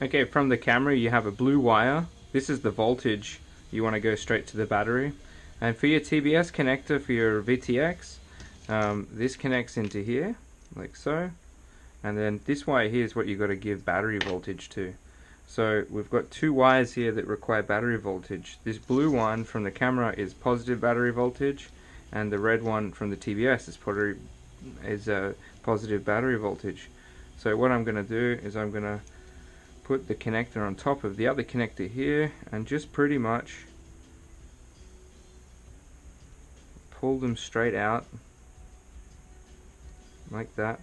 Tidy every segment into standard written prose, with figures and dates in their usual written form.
Okay, from the camera you have a blue wire. This is the voltage you want to go straight to the battery. And for your TBS connector for your VTX, this connects into here, like so. And then this wire here is what you've got to give battery voltage to. So we've got two wires here that require battery voltage. This blue one from the camera is positive battery voltage, and the red one from the TBS is positive battery voltage. So what I'm going to do is I'm going to put the connector on top of the other connector here and just pretty much pull them straight out like that.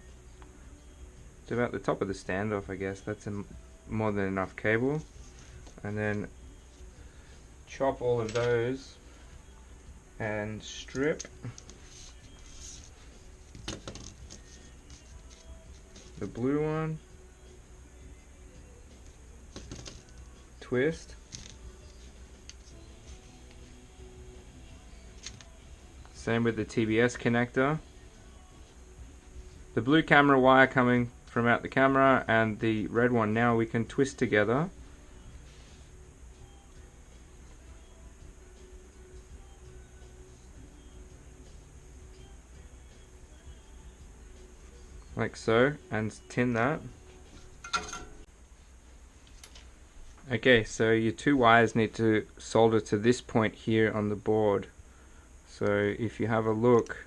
It's about the top of the standoff, I guess. That's more than enough cable. And then chop all of those and strip the blue one, twist, same with the TBS connector. The blue camera wire coming from out the camera and the red one now we can twist together. Like so, and tin that. Okay, so your two wires need to solder to this point here on the board. So if you have a look,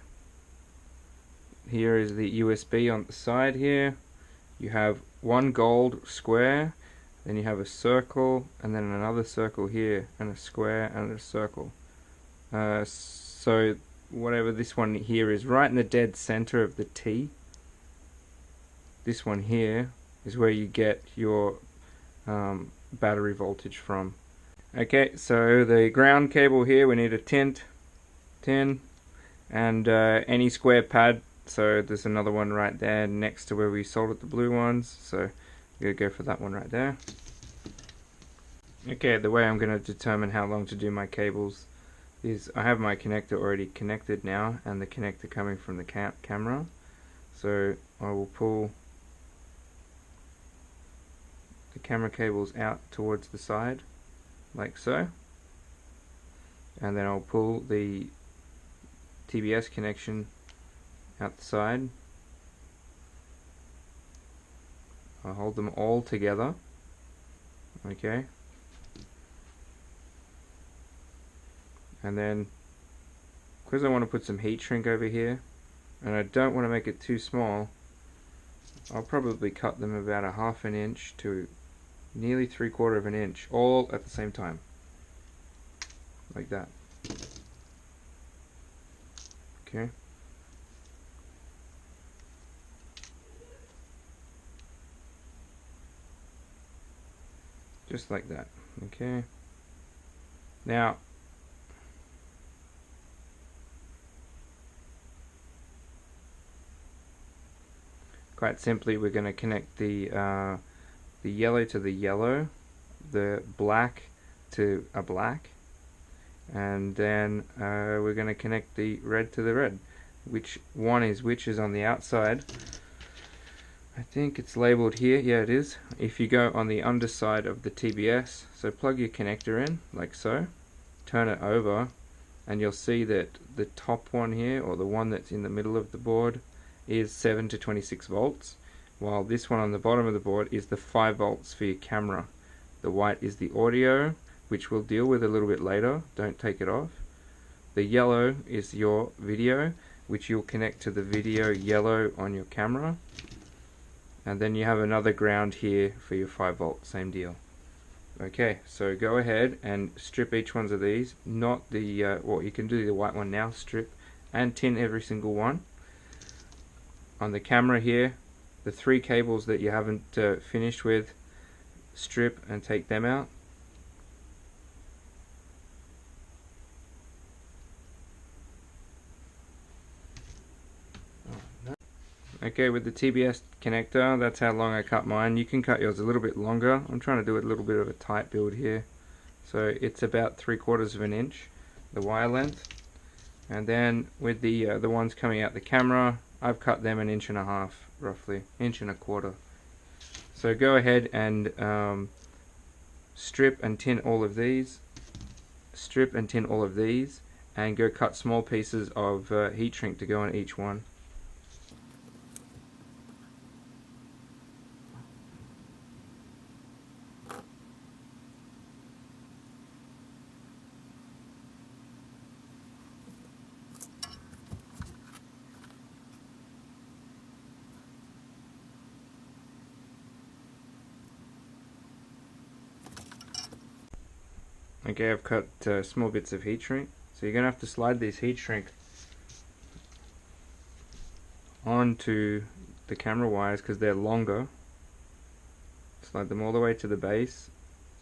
here is the USB on the side here. You have one gold square, then you have a circle, and then another circle here, and a square and a circle. So whatever this one here is, right in the dead center of the T, this one here is where you get your battery voltage from. Okay, so the ground cable here, we need a tin, and any square pad. So there's another one right there next to where we soldered the blue ones, so I'm going to go for that one right there. Okay, the way I'm going to determine how long to do my cables is I have my connector already connected now, and the connector coming from the camera. So I will pull the camera cables out towards the side, like so. And then I'll pull the TBS connection out the side. I'll hold them all together. Okay. And then, because I want to put some heat shrink over here, and I don't want to make it too small, I'll probably cut them about a ½ inch to nearly 3/4 of an inch, all at the same time. Like that. Okay. Just like that. Okay. Now, quite simply, we're going to connect the yellow to the yellow, the black to a black, and then we're going to connect the red to the red. Which one is which is on the outside? I think it's labeled here. Yeah, it is. If you go on the underside of the TBS, so plug your connector in like so, turn it over, and you'll see that the top one here, or the one that's in the middle of the board, is 7 to 26 volts, while this one on the bottom of the board is the 5 volts for your camera. The white is the audio, which we'll deal with a little bit later, don't take it off. The yellow is your video, which you'll connect to the video yellow on your camera. And then you have another ground here for your 5 volt, same deal. Okay, so go ahead and strip each one of these. Not the, well, you can do the white one now, strip and tin every single one. On the camera here, the 3 cables that you haven't finished with, strip and take them out. Okay, with the TBS connector, that's how long I cut mine. You can cut yours a little bit longer. I'm trying to do a little bit of a tight build here. So it's about 3/4 of an inch, the wire length. And then with the ones coming out the camera, I've cut them 1.5 inches, roughly, 1.25 inches. So go ahead and strip and tin all of these, and go cut small pieces of heat shrink to go on each one. Okay, I've cut small bits of heat shrink. So you're going to have to slide these heat shrink onto the camera wires because they're longer. Slide them all the way to the base,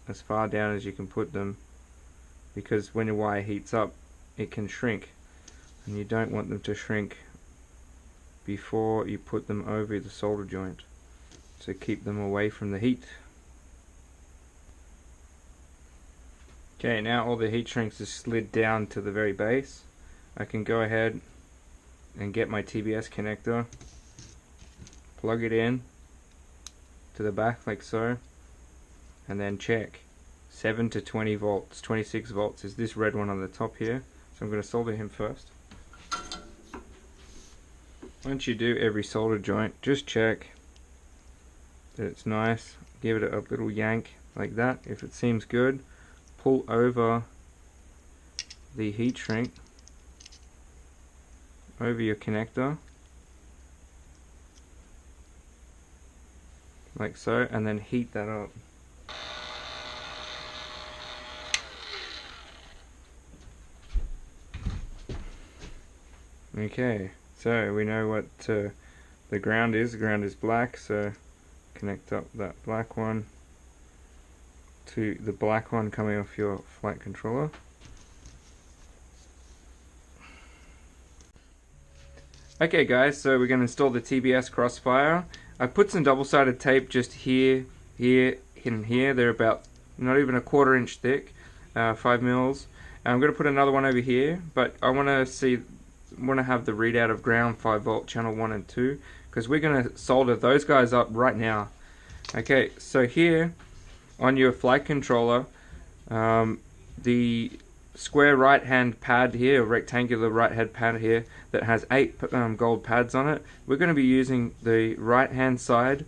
as far down as you can put them, because when your wire heats up it can shrink, and you don't want them to shrink before you put them over the solder joint. So keep them away from the heat. Okay, now all the heat shrinks are slid down to the very base. I can go ahead and get my TBS connector, plug it in to the back like so, and then check 7 to 20 volts. 26 volts is this red one on the top here. So I'm going to solder him first. Once you do every solder joint, just check that it's nice. Give it a little yank like that. If it seems good, pull over the heat shrink over your connector like so, and then heat that up. Okay, so we know what the ground is. The ground is black, so connect up that black one to the black one coming off your flight controller. Okay guys, so we're going to install the TBS Crossfire. I put some double-sided tape just here, and here. They're about not even a 1/4 inch thick, 5 mils. I'm going to put another one over here, but I want to have the readout of ground 5 volt channel 1 and 2, because we're going to solder those guys up right now. Okay, so here on your flight controller, the square right hand pad here, rectangular right hand pad here that has 8 gold pads on it, we're going to be using the right hand side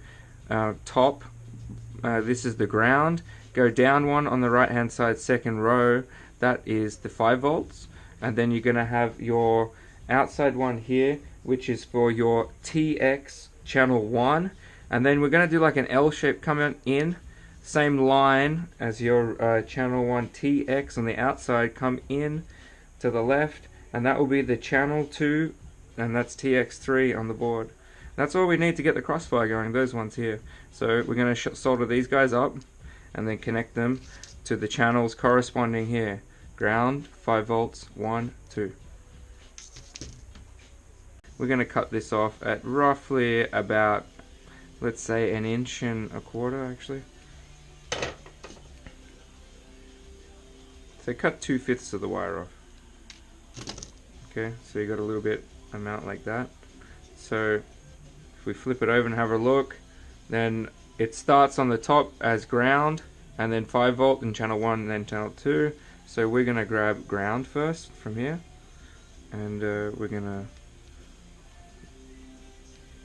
top. This is the ground. Go down one on the right hand side, second row, that is the 5 volts, and then you're going to have your outside one here, which is for your TX channel 1, and then we're going to do like an L shape coming in, same line as your channel 1 TX on the outside, come in to the left, and that will be the channel 2, and that's TX3 on the board. That's all we need to get the Crossfire going, those ones here. So we're going to solder these guys up and then connect them to the channels corresponding here. Ground, 5 volts, 1, 2. We're going to cut this off at roughly about, let's say, 1 1/4 inches actually. So cut 2/5 of the wire off. Okay, so you got a little bit amount like that. So if we flip it over and have a look, then it starts on the top as ground, and then 5 volt in channel 1 and then channel 2. So we're going to grab ground first from here, and we're going to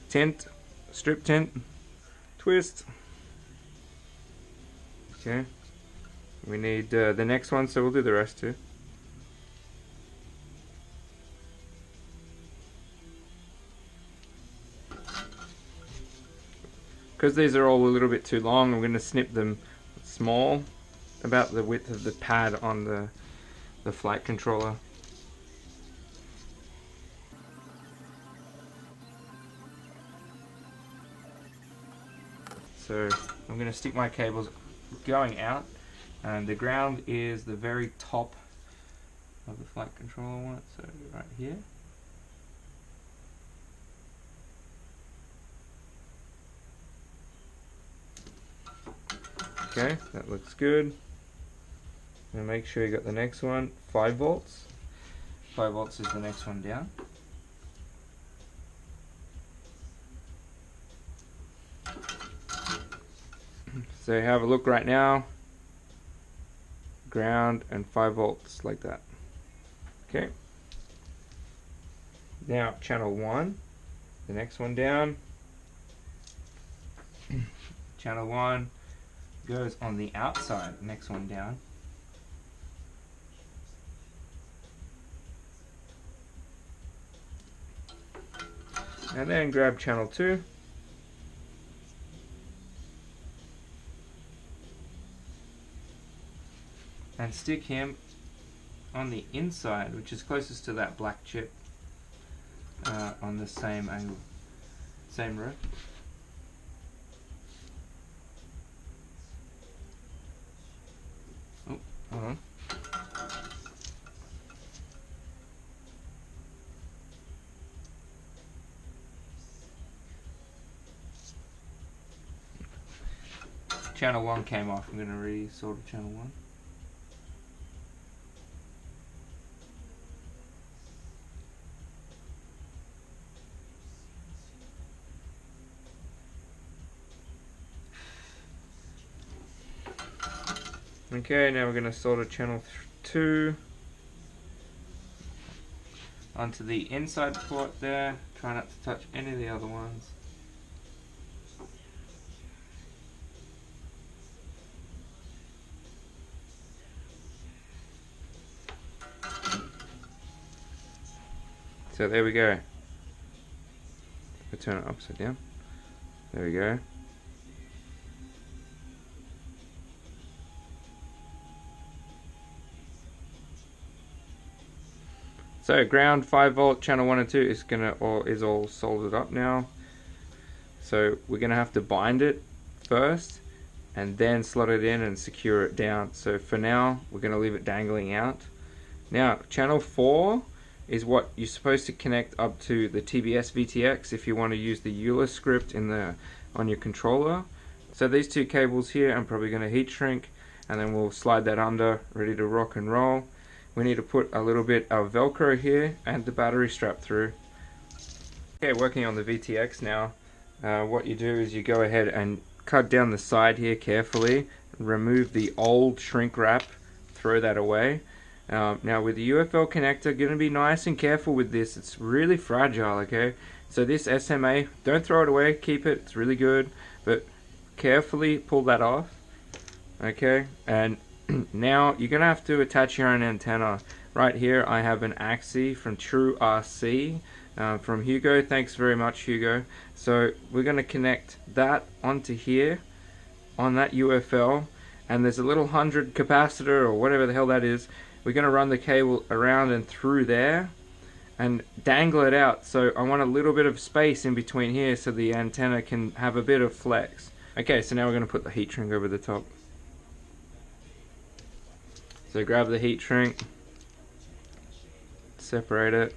tint, strip tint, twist. Okay, we need the next one, so we'll do the rest too. Because these are all a little bit too long, I'm going to snip them small, about the width of the pad on the flight controller. So I'm going to stick my cables going out, and the ground is the very top of the flight controller one, so right here. Okay, that looks good. Now make sure you got the next one, 5 volts. 5 volts is the next one down. So have a look right now. Ground and 5 volts like that. Okay. Now channel 1, the next one down. Channel 1 goes on the outside, next one down. And then grab channel 2. And stick him on the inside, which is closest to that black chip, on the same angle, same row. Oh, hold on. Channel 1 came off. I'm going to re-solder channel 1. Okay, now we're going to solder channel 2 onto the inside port there. Try not to touch any of the other ones. So there we go. I'll turn it upside down. There we go. So ground 5 volt channel 1 and 2 is all soldered up now. So we're gonna have to bind it first and then slot it in and secure it down. So for now we're gonna leave it dangling out. Now channel 4 is what you're supposed to connect up to the TBS VTX if you want to use the EULA script on your controller. So these two cables here I'm probably going to heat shrink, and then we'll slide that under, ready to rock and roll. We need to put a little bit of Velcro here and the battery strap through. Okay, working on the VTX now. What you do is you go ahead and cut down the side here carefully, remove the old shrink wrap, throw that away. Now with the UFL connector, gonna be nice and careful with this. It's really fragile, okay? So this SMA, don't throw it away, keep it, it's really good, but carefully pull that off, okay? And now you're gonna have to attach your own antenna. Right here I have an Axie from True RC from Hugo. Thanks very much, Hugo. So we're gonna connect that onto here on that UFL, and there's a little 100 capacitor or whatever the hell that is. We're going to run the cable around and through there and dangle it out. So I want a little bit of space in between here so the antenna can have a bit of flex. Okay, so now we're going to put the heat shrink over the top. So grab the heat shrink, separate it,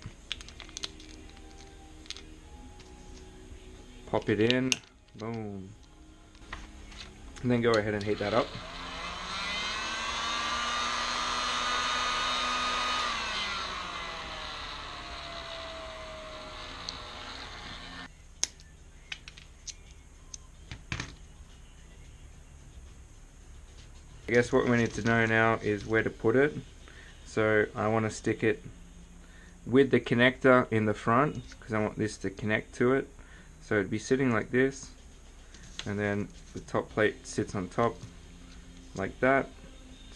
pop it in, boom, and then go ahead and heat that up. I guess what we need to know now is where to put it. So I want to stick it with the connector in the front because I want this to connect to it. So it'd be sitting like this, and then the top plate sits on top like that.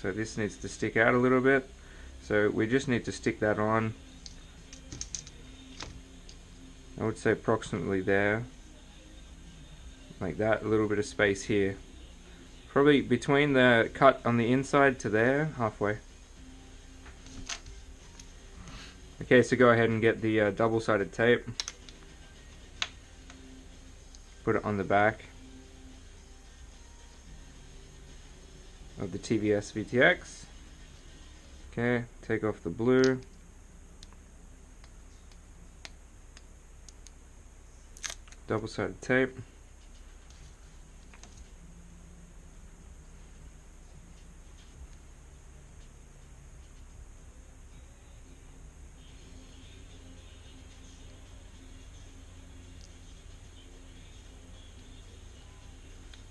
So this needs to stick out a little bit. So we just need to stick that on. I would say approximately there, like that, a little bit of space here. Probably between the cut on the inside to there, halfway. Okay, so go ahead and get the double-sided tape. Put it on the back of the TBS VTX. Okay, take off the blue. Double-sided tape.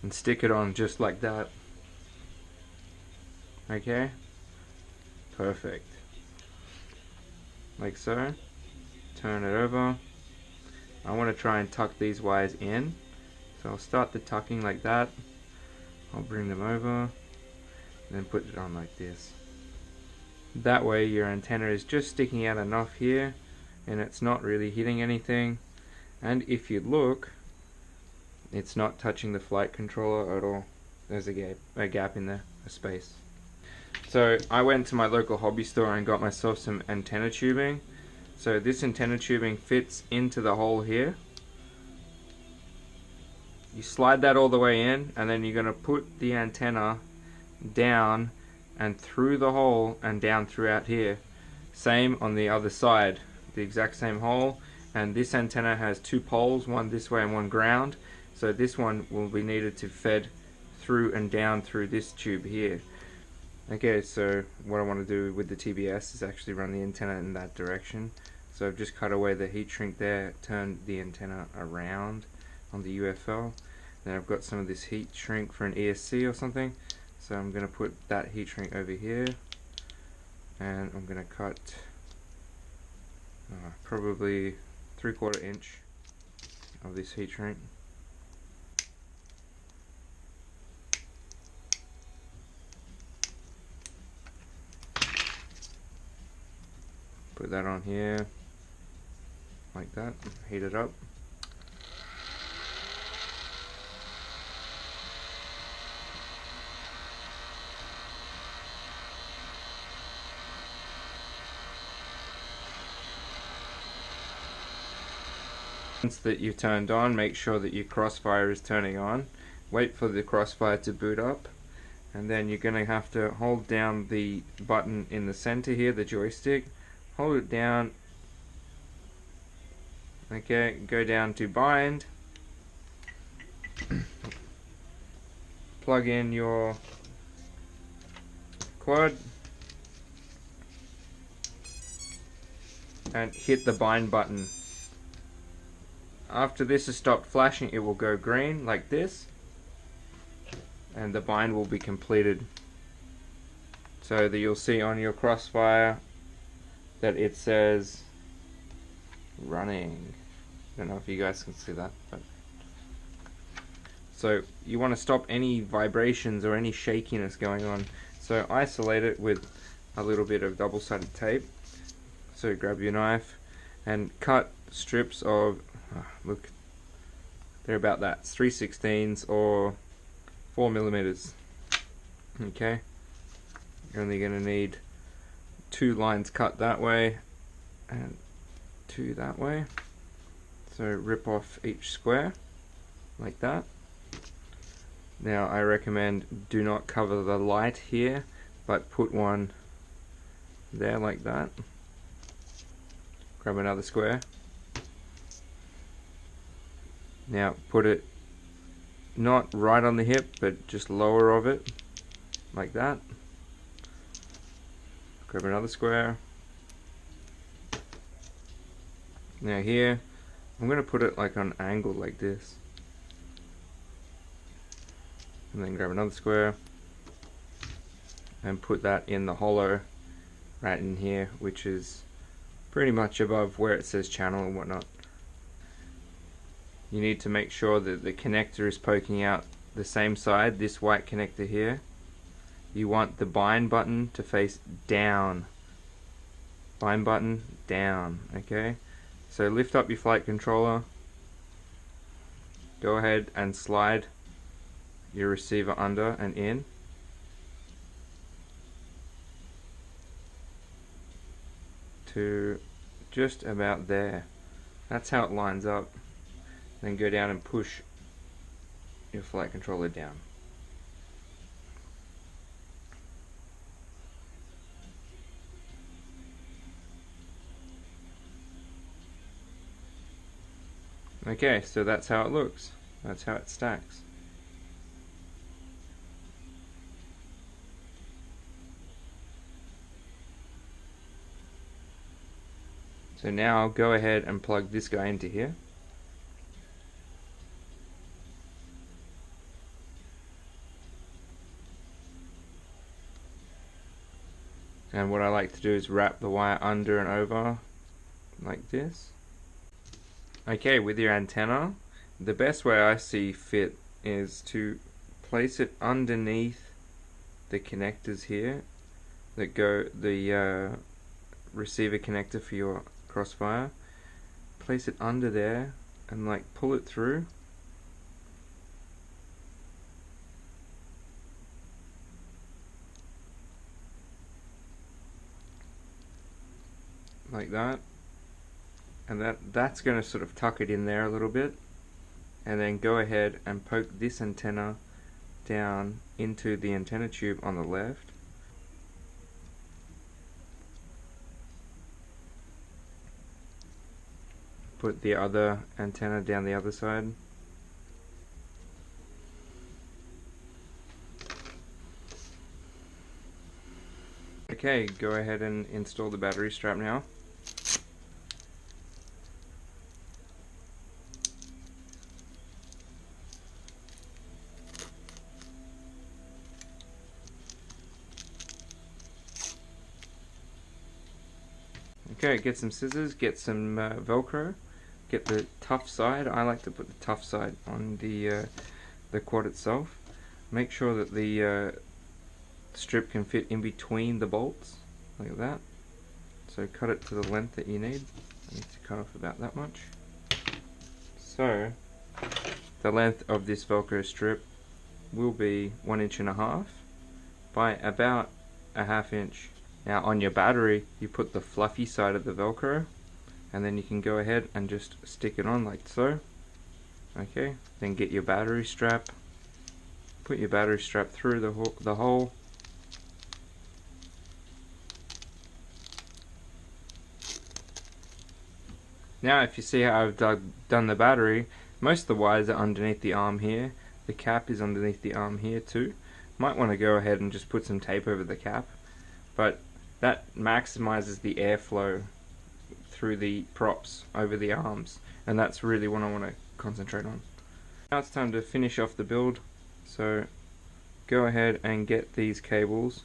and stick it on just like that. Okay, perfect. Like so. Turn it over. I want to try and tuck these wires in, so I'll start the tucking like that. I'll bring them over and then put it on like this. That way your antenna is just sticking out enough here and it's not really hitting anything, and if you look, it's not touching the flight controller at all. There's a gap in there, a space. So I went to my local hobby store and got myself some antenna tubing. So this antenna tubing fits into the hole here. You slide that all the way in, and then you're going to put the antenna down and through the hole and down throughout here. Same on the other side, the exact same hole. And this antenna has two poles, one this way and one ground. So this one will be needed to fed through and down through this tube here. Okay, so what I want to do with the TBS is actually run the antenna in that direction. So I've just cut away the heat shrink there, turned the antenna around on the UFL. Then I've got some of this heat shrink for an ESC or something. So I'm going to put that heat shrink over here, and I'm going to cut probably 3/4 inch of this heat shrink. Put that on here, like that, heat it up. Once that you've turned on, make sure that your Crossfire is turning on. Wait for the Crossfire to boot up, and then you're going to have to hold down the button in the center here, the joystick. Hold it down. Okay, go down to bind. Plug in your quad and hit the bind button. After this has stopped flashing, it will go green like this, and the bind will be completed. So that you'll see on your Crossfire that it says running. I don't know if you guys can see that, but so you want to stop any vibrations or any shakiness going on. So isolate it with a little bit of double-sided tape. So grab your knife and cut strips of, look, they're about that, 3/16 or 4mm. Okay, you're only going to need 2 lines cut that way and 2 that way. So rip off each square like that. Now I recommend do not cover the light here, but put one there like that. Grab another square. Now put it not right on the hip, but just lower of it like that. Grab another square. Now here, I'm going to put it like on an angle like this. And then grab another square and put that in the hollow right in here, which is pretty much above where it says channel and whatnot. You need to make sure that the connector is poking out the same side, this white connector here. You want the bind button to face down. Bind button down, okay? So lift up your flight controller. Go ahead and slide your receiver under and in. To just about there. That's how it lines up. Then go down and push your flight controller down. Okay, so that's how it looks. That's how it stacks. So now go ahead and plug this guy into here. And what I like to do is wrap the wire under and over like this. Okay, with your antenna, the best way I see fit is to place it underneath the connectors here that go, the receiver connector for your Crossfire. Place it under there and like pull it through. Like that. And that's going to sort of tuck it in there a little bit, and then go ahead and poke this antenna down into the antenna tube on the left. Put the other antenna down the other side. Okay, go ahead and install the battery strap now. Okay, get some scissors, get some Velcro, get the tough side. I like to put the tough side on the quad itself. Make sure that the strip can fit in between the bolts, like that. So cut it to the length that you need. I need to cut off about that much. So the length of this Velcro strip will be 1.5 inches by about a 1/2 inch. Now on your battery, you put the fluffy side of the Velcro, and then you can go ahead and just stick it on like so. Okay, then get your battery strap, put your battery strap through the hole. Now if you see how I've done the battery, most of the wires are underneath the arm here. The cap is underneath the arm here too. Might want to go ahead and just put some tape over the cap, but that maximizes the airflow through the props over the arms, and that's really what I want to concentrate on. Now it's time to finish off the build, so go ahead and get these cables,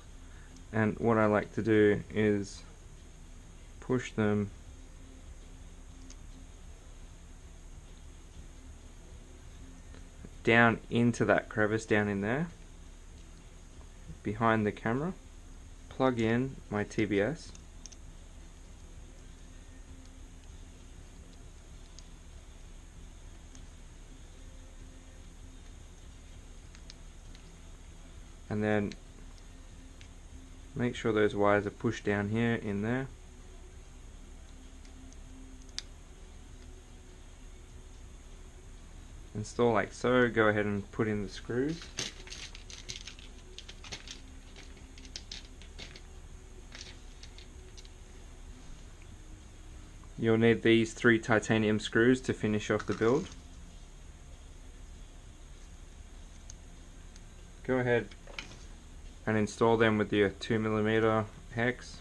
and what I like to do is push them down into that crevice down in there behind the camera. Plug in my TBS. And then make sure those wires are pushed down here in there. Install like so. Go ahead and put in the screws. You'll need these 3 titanium screws to finish off the build. Go ahead and install them with your 2mm hex.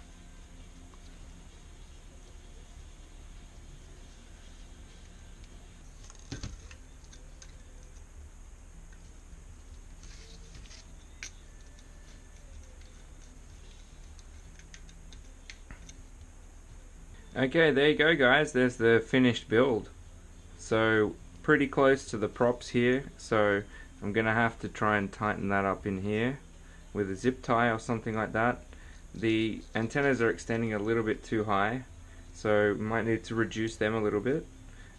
Okay, there you go guys, there's the finished build. So pretty close to the props here, so I'm gonna have to try and tighten that up in here with a zip tie or something like that. The antennas are extending a little bit too high, so we might need to reduce them a little bit.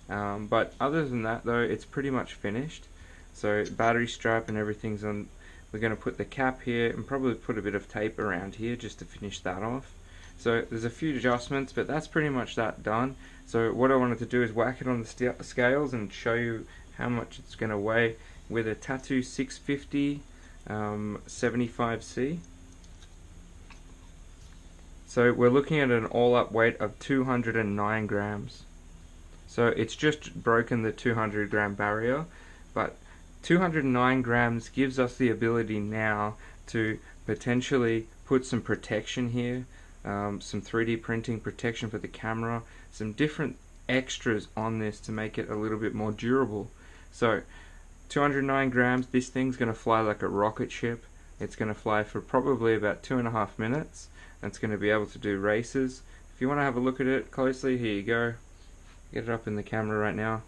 But other than that though, it's pretty much finished. So battery strap and everything's on. We're going to put the cap here and probably put a bit of tape around here just to finish that off. So there's a few adjustments, but that's pretty much that done. So what I wanted to do is whack it on the scales and show you how much it's going to weigh with a Tattoo 650 75C. So we're looking at an all-up weight of 209 grams. So it's just broken the 200 gram barrier, but 209 grams gives us the ability now to potentially put some protection here, some 3D printing protection for the camera, some different extras on this to make it a little bit more durable. So 209 grams, this thing's going to fly like a rocket ship. It's going to fly for probably about 2.5 minutes, and it's going to be able to do races. If you want to have a look at it closely, here you go. Get it up in the camera right now.